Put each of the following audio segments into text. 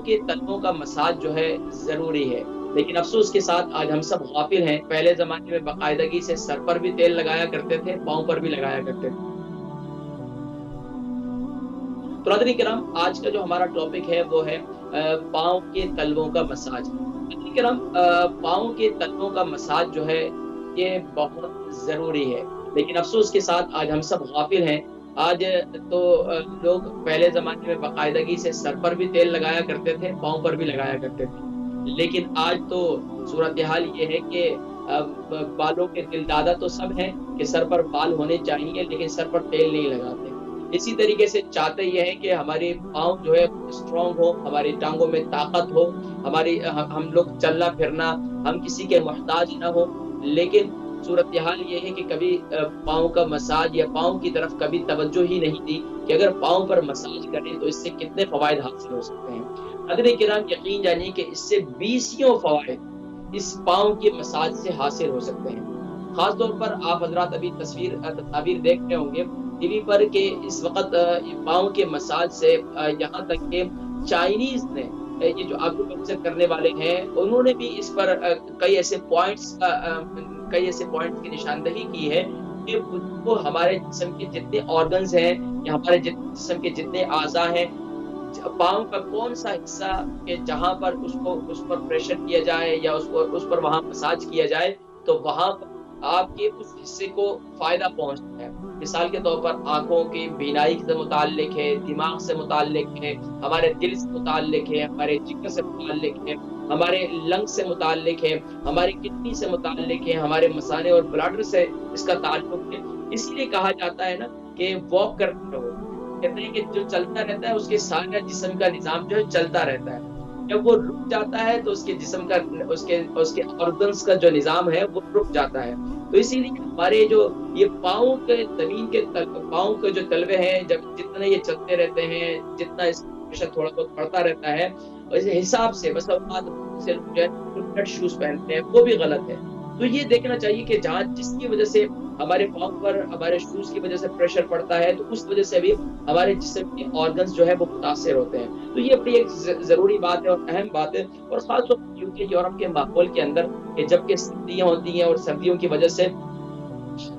کے तलवों का मसाज जो है ज़रूरी है, लेकिन अफ़सोस के साथ आज हम सब गाफ़िल हैं। पहले ज़माने में बाकायदगी से सर पर भी तेल लगाया करते थे, पाँव पर भी लगाया करते थे। तो नाज़रीन किराम, आज का जो हमारा टॉपिक है वो है पाँव के तलवों का मसाज। नाज़रीन किराम, पाँव के तलवों का मसाज जो है ये बहुत ज़रूरी है, लेकिन अफ़सोस के साथ आज हम सब गाफ़िल हैं। आज तो लोग पहले ज़माने में बाकायदगी से सर पर भी तेल लगाया करते थे, पाँव पर भी लगाया करते थे। लेकिन आज तो सूरत-ए-हाल ये है कि ब बालों के दिलदादा तो सब हैं कि सर पर बाल होने चाहिए, लेकिन सर पर तेल नहीं लगाते। इसी तरीके से चाहते ये हैं कि हमारे पाँव जो है स्ट्रॉन्ग हो, हमारी टाँगों में ताकत हो, हमारी हम लोग चलना-फिरना, हम किसी के मोहताज ना हो। लेकिन सूरत-ए-हाल ये है कि कभी पाँव का मसाज या पाँव की तरफ कभी तवज्जो ही नहीं दी कि अगर पाँव पर मसाज करें तो इससे कितने फ़वाइद हासिल हो सकते हैं। नाज़रीन किराम, यकीन जानिए कि इससे बीसियों फ़वाइद इस पाँव के मसाज से हासिल हो सकते हैं। ख़ास तौर पर आप हज़रात अभी तस्वीर देख रहे होंगे टीवी पर कि इस वक़्त ये पाँव के मसाज से यहाँ तक कि चाइनीज़ ने ये जो एक्यूपंक्चर करने वाले हैं, उन्होंने भी इस पर कई ऐसे पॉइंट्स की निशानदही की है कि वो हमारे जिस्म के जितने ऑर्गन्स हैं या हमारे जिस्म के जितने अज़ा हैं, पाँव का कौन-सा हिस्सा के जहाँ पर उस पर प्रेशर किया जाए या उस पर वहाँ मसाज किया जाए, तो वहाँ पर आपके उस हिस्से को फ़ायदा पहुँचता है। मिसाल के तौर पर आँखों की बीनाई से मुताल्लिक है, दिमाग से मुताल्लिक है, हमारे दिल से मुताल्लिक है, हमारे जिगर से मुताल्लिक है, हमारे लंग्स से मुताल्लिक है, हमारी किडनी से मुताल्लिक है, हमारे मसाने और ब्लैडर से इसका ताल्लुक है। इसीलिए कहा जाता है ना कि वॉक करते रहो। कहते हैं कि जो चलता रहता है उसके सारा जिस्म का निज़ाम जो है चलता रहता है। जब वो रुक जाता है तो उसके जिस्म का उसके उसके ऑर्गन्स का जो निज़ाम है वो रुक जाता है। तो इसीलिए हमारे जो ये पाँव के ज़मीन के पाँव के जो तलवे हैं, जब जितना ये चलते रहते हैं, जितना इस प्रेशर थोड़ा बहुत पड़ता रहता है, इस हिसाब से बस औकात से लोग जो है फिट शूज़ पहनते हैं, वो भी गलत है। तो ये देखना चाहिए कि जहाँ जिसकी वज़ह से हमारे पाँव पर हमारे शूज़ की वज़ह से प्रेशर पड़ता है, तो उस वज़ह से भी हमारे जिस्म के ऑर्गन्स जो है वो मुतासिर होते हैं। तो ये बड़ी एक ज़रूरी बात है और अहम बात है, और ख़ास तौर पर यूके, यूरोप के माहौल के अंदर कि जबकि सर्दियाँ होती हैं और सर्दियों की वज़ह से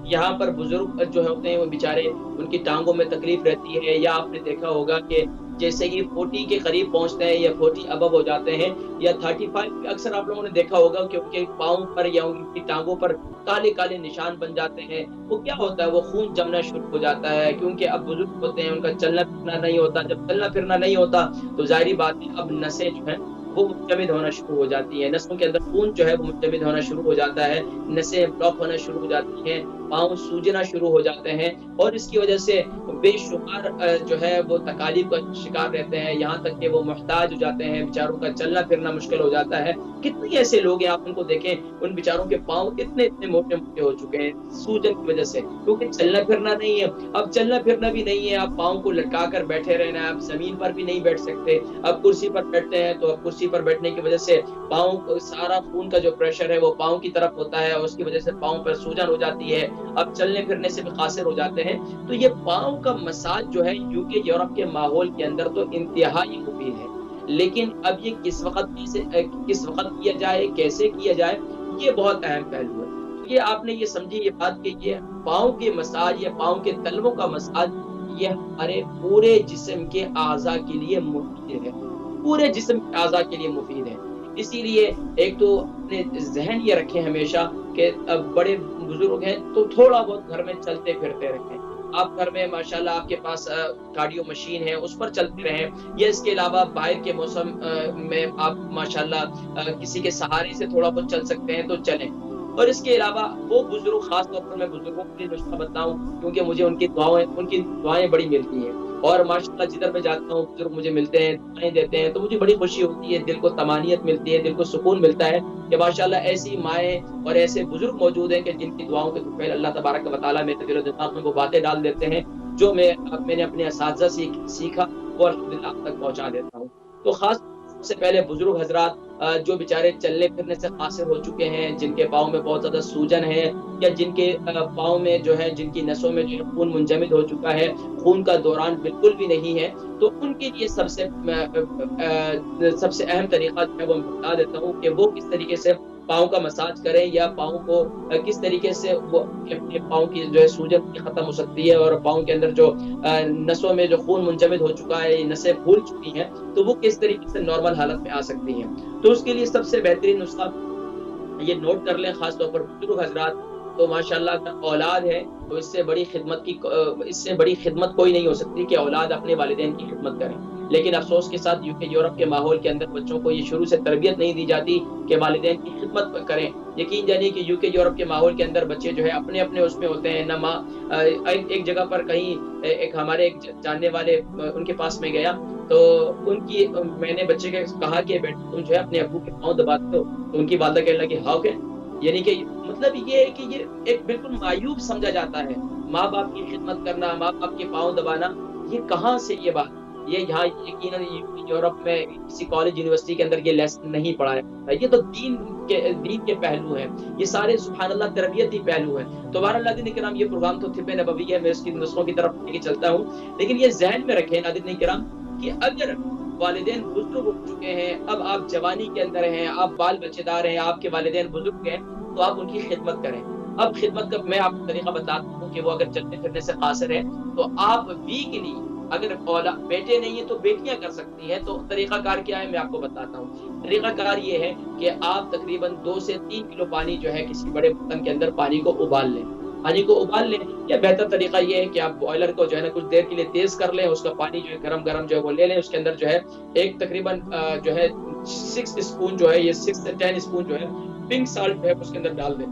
यहाँ पर बुज़ुर्ग जो होते हैं वो बेचारे, उनकी टाँगों में तकलीफ़ रहती है, या आपने देखा होगा कि जैसे ही 40 के करीब पहुँचते हैं या 40 अबव हो जाते हैं या 35, अक्सर आप लोगों ने देखा होगा कि उनके पाँव पर या उनकी टाँगों पर काले-काले निशान बन जाते हैं। वो क्या होता है, वो खून जमना शुरू हो जाता है, क्योंकि अब बुज़ुर्ग होते हैं, उनका चलना-फिरना नहीं होता। जब चलना-फिरना नहीं होता तो ज़ाहिर-सी बात है अब नसें जो हैं वो मुंजमद होना शुरू हो जाती हैं। नसों के अंदर खून जो है वो मुंजमद होना शुरू हो जाता है, नसें ब्लॉक होना शुरू हो जाती हैं, पाँव सूजना शुरू हो जाते हैं, और इसकी वजह से बेशुमार जो है वो तकालीफ का शिकार रहते हैं, यहाँ तक कि वो मुहताज हो जाते हैं, बेचारों का चलना-फिरना मुश्किल हो जाता है। कितने ऐसे लोग हैं, आप उनको देखें, उन बेचारों के पाँव इतने-इतने मोटे-मोटे हो चुके हैं, सूजन की वजह से, क्योंकि चलना-फिरना नहीं है। अब चलना-फिरना भी नहीं है, आप पाँव को लटका कर बैठे रहना है, आप ज़मीन पर भी नहीं बैठ सकते। अब कुर्सी पर बैठते हैं, तो अब कुर्सी पर बैठने की वजह से पाँव को सारा खून का जो प्रेशर है वो पाँव की तरफ होता है, और उसकी वजह से पाँव पर सूजन हो जाती है। अब चलने-फिरने से भी कासिर हो जाते हैं। तो ये पाँव का मसाज जो है यूके, यूरोप के माहौल के अंदर तो इंतहाई मुफीद है। लेकिन अब ये किस वक़्त किया जाए, कैसे किया जाए, ये बहुत अहम पहलू है। तो ये आपने ये समझी ये बात कि ये पाँव के मसाज या पाँव के तलवों का मसाज, ये हमारे पूरे जिस्म के अज़ा के लिए मुफीद है। पूरे जिस्म के अज़ा के लिए मुफीद है। इसीलिए एक तो अपने ज़हन ये रखें हमेशा कि बड़े बुज़ुर्ग हैं तो थोड़ा बहुत घर में चलते-फिरते रहें। आप घर में माशाल्लाह आपके पास कार्डियो मशीन है, उस पर चलते रहें, या इसके अलावा बाहर के मौसम में आप माशाल्लाह किसी के सहारे से थोड़ा बहुत चल सकते हैं तो चलें। और इसके अलावा वो बुज़ुर्ग, ख़ास तौर पर मैं बुज़ुर्गों के लिए नुस्ख़ा बताऊँ, क्योंकि मुझे उनकी दुआएँ बड़ी मिलती हैं, और माशाल्लाह जिधर मैं जाता हूँ बुज़ुर्ग मुझे मिलते हैं, दुआएँ देते हैं, तो मुझे बड़ी खुशी होती है, दिल को तमानियत मिलती है, दिल को सुकून मिलता है कि माशाल्लाह ऐसी माएँ और ऐसे बुज़ुर्ग मौजूद हैं कि जिनकी दुआओं के तुफ़ैल अल्लाह तबारक व तआला मेरे दिल और दिमाग में वो बातें डाल देते हैं, जो मैंने अपने असातिज़ा से सीखा वो अल्हम्दुलिल्लाह आप तक पहुँचा देता हूँ। तो ख़ास सबसे पहले बुज़ुर्ग हज़रात जो बेचारे चलने फिरने से कासिर हो चुके हैं, जिनके पाँव में बहुत ज़्यादा सूजन है, या जिनके पाँव में जो है, जिनकी नसों में जो है खून मुंजमद हो चुका है, खून का दौरान बिल्कुल भी नहीं है, तो उनके लिए सबसे अहम तरीका जो है वो मैं बता देता हूँ कि वो किस तरीके से पाँव का मसाज करें, या पाँव को किस तरीके से वो अपने पाँव की जो है सूजन खत्म हो सकती है, और पाँव के अंदर जो नसों में जो खून मुंजमद हो चुका है, ये नसें फूल चुकी हैं, तो वो किस तरीके से नॉर्मल हालत में आ सकती हैं। तो उसके लिए सबसे बेहतरीन नुस्खा ये नोट कर लें, खास तौर पर बुजुर्ग हज़रात, तो माशाअल्लाह अगर औलाद है, तो इससे बड़ी खिदमत कोई नहीं हो सकती कि औलाद अपने वालिदैन की खिदमत करें। लेकिन अफ़सोस के साथ यूके यूरोप के माहौल के अंदर बच्चों को ये शुरू से तरबियत नहीं दी जाती कि वालिदैन की खिदमत करें। यकीन जानिए कि यूके यूरोप के माहौल के अंदर बच्चे जो है अपने-अपने उसमें होते हैं, ना माँ एक जगह पर कहीं एक हमारे एक जानने वाले उनके पास में गया, तो मैंने बच्चे के कहा कि बेटा तुम जो है अपने अब्बू के पाँव दबाते हो? तो उनकी वालिदा कहने लगी, हाउ कैन? यानी कि मतलब ये है कि ये एक बिल्कुल मायूब समझा जाता है। माँ-बाप की खिदमत करना, माँ-बाप के पाँव दबाना, ये कहाँ से ये बात? ये यहाँ यकीनन यूरोप में किसी कॉलेज यूनिवर्सिटी के अंदर ये लेसन नहीं पढ़ाया जाता है। ये तो दीन के पहलू हैं। ये सारे सुभान अल्लाह तरबियती पहलू हैं। तो बहरहाल नाज़रीन किराम, ये प्रोग्राम तो तिब्बे नबवी है, मैं इसकी नुस्खों की तरफ लेके चलता हूँ। लेकिन ये ज़हन में रखें नाज़रीन किराम कि अगर वालिदैन बुज़ुर्ग हो चुके हैं, अब आप जवानी के अंदर हैं, आप बाल बच्चेदार हैं, आपके वालिदैन बुज़ुर्ग हैं, तो आप उनकी खिदमत करें। अब खिदमत का मैं आपको तरीका बताता हूँ कि वो अगर चलने-फिरने से कासिर है, तो आप वीकली, अगर बेटे नहीं है तो बेटियाँ कर सकती हैं, तो तरीकाकार क्या है मैं आपको बताता हूँ। तरीकाकार ये है कि आप तकरीबन 2 से 3 किलो पानी जो है किसी बड़े बर्तन के अंदर पानी को उबाल लें। पानी को उबाल लें, या बेहतर तरीका ये है कि आप बॉयलर को जो है ना कुछ देर के लिए तेज़ कर लें, उसका पानी जो है गरम-गरम जो है वो ले लें, उसके अंदर जो है एक तकरीबन जो है 6 स्पून जो है, ये 6 से 10 स्पून जो है पिंक साल्ट जो है उसके अंदर डाल दें,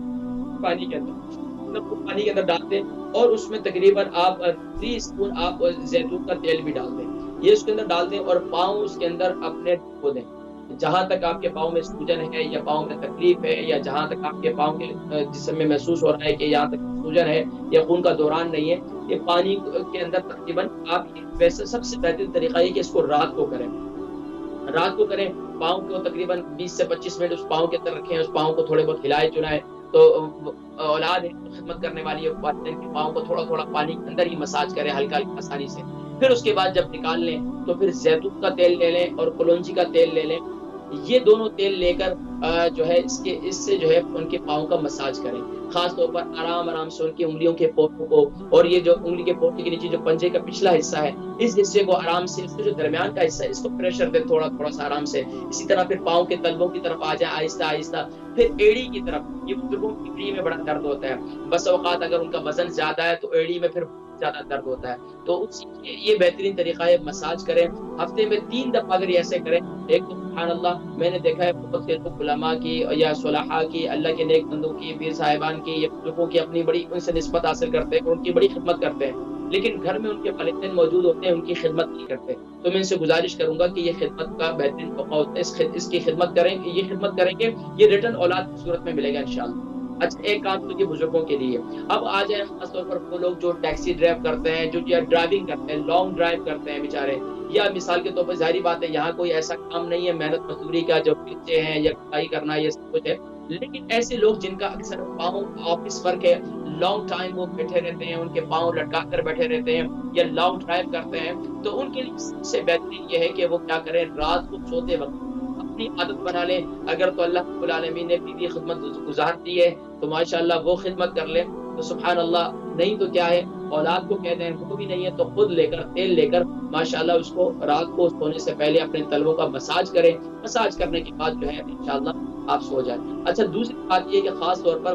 पानी के अंदर। मतलब पानी के अंदर डाल दें, और उसमें तकरीबन आप 3 स्पून आप ज़ैतून का तेल भी डाल दें। ये उसके अंदर डाल दें और पाँव उसके अंदर अपने डुबो दें। जहाँ तक आपके पाँव में सूजन है, या पाँव में तकलीफ है, या जहाँ तक आपके पाँव के जिस्म में महसूस हो रहा है कि यहाँ तक सूजन है या खून का दौरान नहीं है, ये पानी के अंदर तकरीबन आप, वैसे सबसे बेहतरीन तरीका ये कि इसको रात को करें। रात को करें, पाँव को तकरीबन 20 से 25 मिनट उस पाँव के अंदर रखें, उस पाँव को थोड़े बहुत हिलाएँ-चुलाएँ, तो औलाद है, तो खिदमत करने वाली है, वालिदैन के पाँव को थोड़ा-थोड़ा पानी के अंदर ही मसाज करें हल्का-हल्का आसानी से। फिर उसके बाद जब निकाल लें, तो फिर ज़ैतून का तेल ले लें और कलौंजी का तेल ले लें। ये दोनों तेल लेकर जो है इससे जो है उनके पाँव का मसाज करें। ख़ास तौर पर आराम-आराम से उनकी उँगलियों के पोटों को, और ये जो उँगली के पोटे के नीचे जो पंजे का पिछला हिस्सा है, इस हिस्से को आराम से, इसके जो दरमियान का हिस्सा है, इसको प्रेशर दें थोड़ा-थोड़ा सा आराम से। इसी तरह फिर पाँव के तलवों की तरफ आ जाएँ आहिस्ता-आहिस्ता, फिर एड़ी की तरफ। ये बुजुर्गों की एड़ी में बड़ा दर्द होता है। बस औक़ात अगर उनका वज़न ज़्यादा है, तो एड़ी में फिर ज़्यादा दर्द होता है। तो ये बेहतरीन तरीका है, मसाज करें। हफ़्ते में 3 दफ़ा अगर ये ऐसे करें, एक तो सुभान अल्लाह, मैंने देखा है बहुत से लोग उलमा की या सुलहा की, अल्लाह के नेक बंदों की, पीर साहिबान की, या बुजुर्गों की अपनी बड़ी उनसे निस्बत हासिल करते हैं, उनकी बड़ी खिदमत करते हैं। लेकिन घर में उनके वालिदैन मौजूद होते हैं, उनकी खिदमत नहीं करते। तो मैं इनसे गुज़ारिश करूँगा कि ये खिदमत का बेहतरीन मौका होता है, इसकी खिदमत करें, ये खिदमत करेंगे, ये रिटर्न औलाद की सूरत में मिलेगा इंशाअल्लाह। अच्छा, एक काम तो ये बुजुर्गों के लिए। अब आ जाए खास तौर पर वो लोग जो टैक्सी ड्राइव करते हैं, जो या ड्राइविंग करते हैं, लॉन्ग ड्राइव करते हैं बेचारे, या मिसाल के तौर पर ज़ाहिर बात है यहाँ कोई ऐसा काम नहीं है मेहनत मज़दूरी का, जो बच्चे हैं या पढ़ाई करना, ये सब कुछ है। लेकिन ऐसे लोग जिनका अक्सर पाँव ऑफ़िस वर्क है, लॉन्ग टाइम वो बैठे रहते हैं, उनके पाँव लटका कर बैठे रहते हैं, या लॉन्ग ड्राइव करते हैं, तो उनके लिए सबसे बेहतरीन ये है कि वो क्या करें, रात को सोते वक़्त अपनी आदत बना लें। अगर तो अल्लाह रब्बुल आलमीन ने बीवी खिदमत गुज़ार दी है, तो माशाअल्लाह वो खिदमत कर लें, तो सुभान अल्लाह। नहीं तो क्या है, औलाद को कह दें, वो भी नहीं है तो खुद लेकर, तेल लेकर माशाअल्लाह उसको रात को सोने से पहले अपने तलवों का मसाज करें। मसाज करने के बाद जो है इंशाअल्लाह आप सो जाएँ। अच्छा, दूसरी बात ये है कि ख़ास तौर पर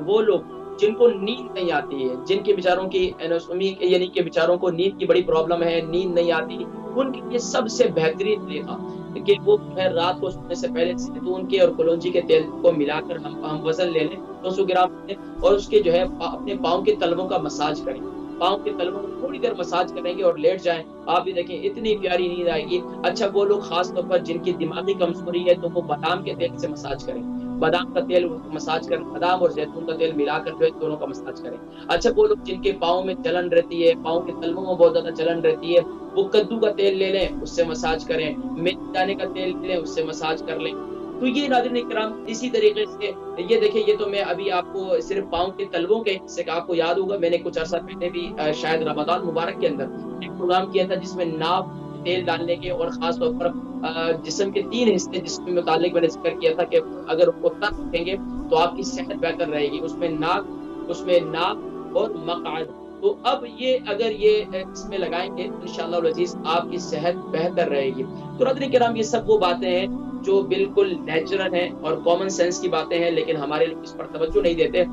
वो लोग जिनको नींद नहीं आती है, जिनके बेचारों की एनोस्टोमी, यानी कि बेचारों को नींद की बड़ी प्रॉब्लम है, नींद नहीं आती, उनके लिए सबसे बेहतरीन तरीका कि वो जो है रात को सोने से पहले ज़ैतून के और कलौंजी के तेल को मिलाकर हम वज़न ले लें 200 ग्राम लें, और उसके जो है अपने पाँव के तलवों का मसाज करें। पाँव के तलवों को थोड़ी देर मसाज करेंगे और लेट जाएँ, आप भी देखें इतनी प्यारी नींद आएगी। अच्छा, वो लोग ख़ास तौर पर जिनकी दिमागी कमज़ोरी है, तो वो बादाम के तेल से मसाज करें। बादाम का तेल मसाज करें, बादाम और ज़ैतून का तेल मिलाकर जो है दोनों का मसाज करें। अच्छा वो लोग जिनके पाँव में जलन रहती है, पाँव के तलवों में बहुत ज़्यादा जलन रहती है, वो कद्दू का तेल ले लें, उससे मसाज करें, मेथी दाने का तेल ले लें, उससे मसाज कर लें। तो ये नाज़रीन इकराम इसी तरीके से ये देखिए ये तो मैं अभी आपको सिर्फ़ पाँव के तलवों के हिस्से का आपको याद होगा मैंने कुछ अर्सा पहले भी शायद रमज़ान मुबारक के अंदर एक प्रोग्राम किया था जिसमें नाक तेल डालने के और ख़ास तौर पर जिस्म के 3 हिस्से जिसके मुतालिक मैंने ज़िक्र किया था कि अगर उनको तक रखेंगे तो आपकी सेहत बेहतर रहेगी। उसमें नाक और मक़अद। तो अब ये अगर ये इसमें लगाएँगे तो इंशाअल्लाह वल अज़ीज़ आपकी सेहत बेहतर रहेगी। तो नाज़रीन किराम ये सब वो बातें हैं जो बिल्कुल नेचुरल हैं और कॉमन सेंस की बातें हैं लेकिन हमारे लोग इस पर तवज्जो नहीं देते।